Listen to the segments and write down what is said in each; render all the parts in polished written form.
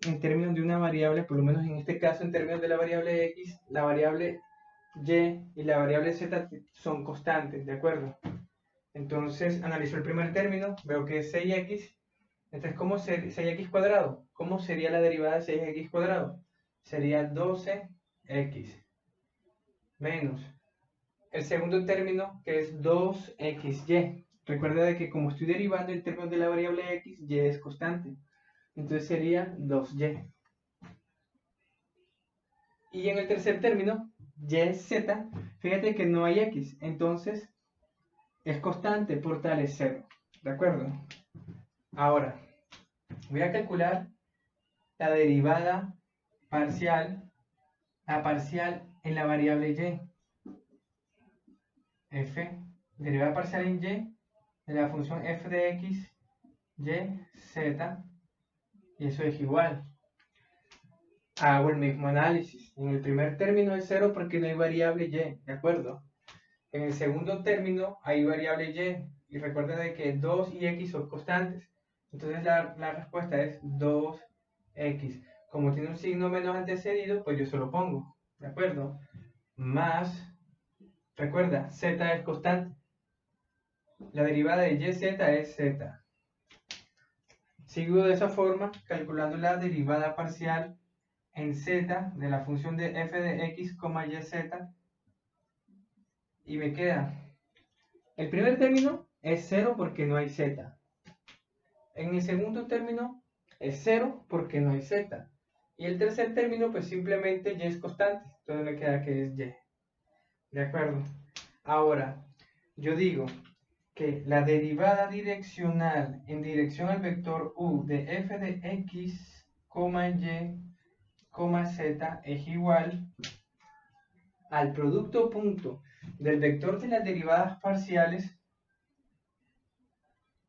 en términos de una variable, por lo menos en este caso en términos de la variable x, la variable y y la variable z son constantes, ¿de acuerdo? Entonces analizo el primer término, veo que es 6x, entonces ¿cómo 6x cuadrado? ¿Cómo sería la derivada de 6x cuadrado? Sería 12x menos el segundo término, que es 2xy. Recuerda de que como estoy derivando en términos de la variable x, y es constante. Entonces sería 2y. Y en el tercer término, yz, fíjate que no hay x, entonces es constante, por tal es 0. ¿De acuerdo? Ahora, voy a calcular la derivada parcial, en la variable y. F, derivada parcial en y, de la función f de x, y, z, y eso es igual. Hago el mismo análisis. En el primer término es 0 porque no hay variable y, ¿de acuerdo? En el segundo término hay variable y recuerda de que 2 y x son constantes. Entonces la respuesta es 2x. Como tiene un signo menos antecedido, pues yo se lo pongo, ¿de acuerdo? Más, recuerda, z es constante. La derivada de yz es z. Sigo de esa forma calculando la derivada parcial en z de la función de f de x, yz, y me queda el primer término es 0 porque no hay z. En el segundo término es 0 porque no hay z. Y el tercer término pues simplemente y es constante, entonces me queda que es y. ¿De acuerdo? Ahora, yo digo que la derivada direccional en dirección al vector u de f de x, y, z es igual al producto punto del vector de las derivadas parciales,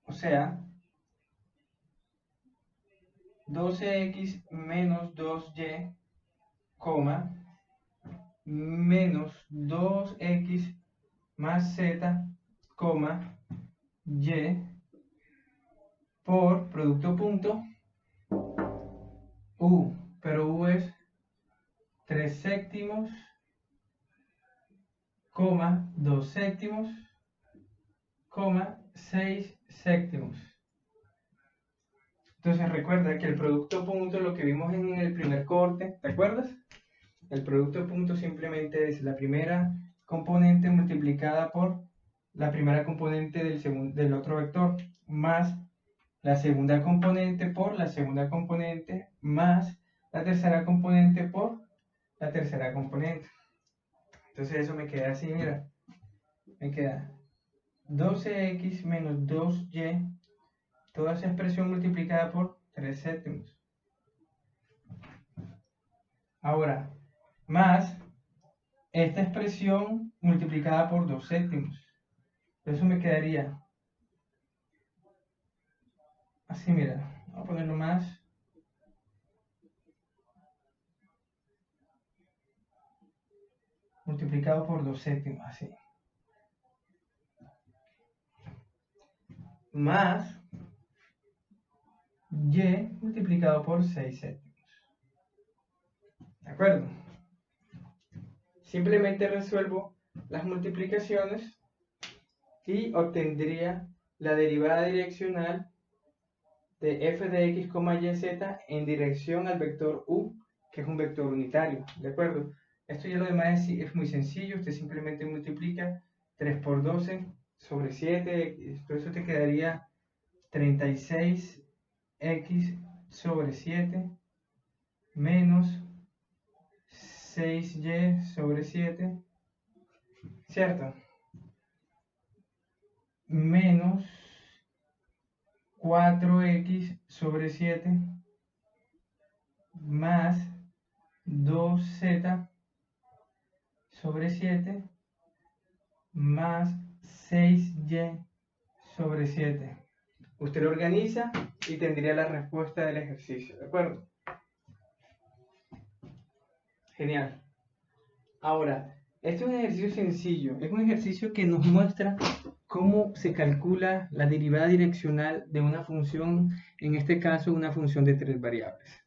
o sea, 12x menos 2y, menos 2x más z, y, por producto punto u, pero u es 3 séptimos, 2 séptimos, 6 séptimos. Entonces recuerda que el producto punto, lo que vimos en el primer corte, ¿te acuerdas? El producto punto simplemente es la primera componente multiplicada por la primera componente del otro vector, más la segunda componente por la segunda componente, más la tercera componente por la tercera componente. Entonces eso me queda así, mira. Me queda 12x menos 2y, toda esa expresión multiplicada por 3 séptimos. Ahora, más esta expresión multiplicada por 2 séptimos. Eso me quedaría así, mira. Vamos a ponerlo más. Multiplicado por 2 séptimos, así. Más y multiplicado por 6 séptimos. ¿De acuerdo? Simplemente resuelvo las multiplicaciones y obtendría la derivada direccional de f de x, y, z en dirección al vector u, que es un vector unitario. ¿De acuerdo? Esto ya lo demás es muy sencillo. Usted simplemente multiplica 3 por 12 sobre 7. Por eso te quedaría 36x sobre 7 menos 6y sobre 7, ¿cierto? Menos 4x sobre 7 más 2z sobre 7 más 6y sobre 7. Usted lo organiza y tendría la respuesta del ejercicio, ¿de acuerdo? Genial. Ahora, este es un ejercicio sencillo, es un ejercicio que nos muestra cómo se calcula la derivada direccional de una función, en este caso una función de 3 variables.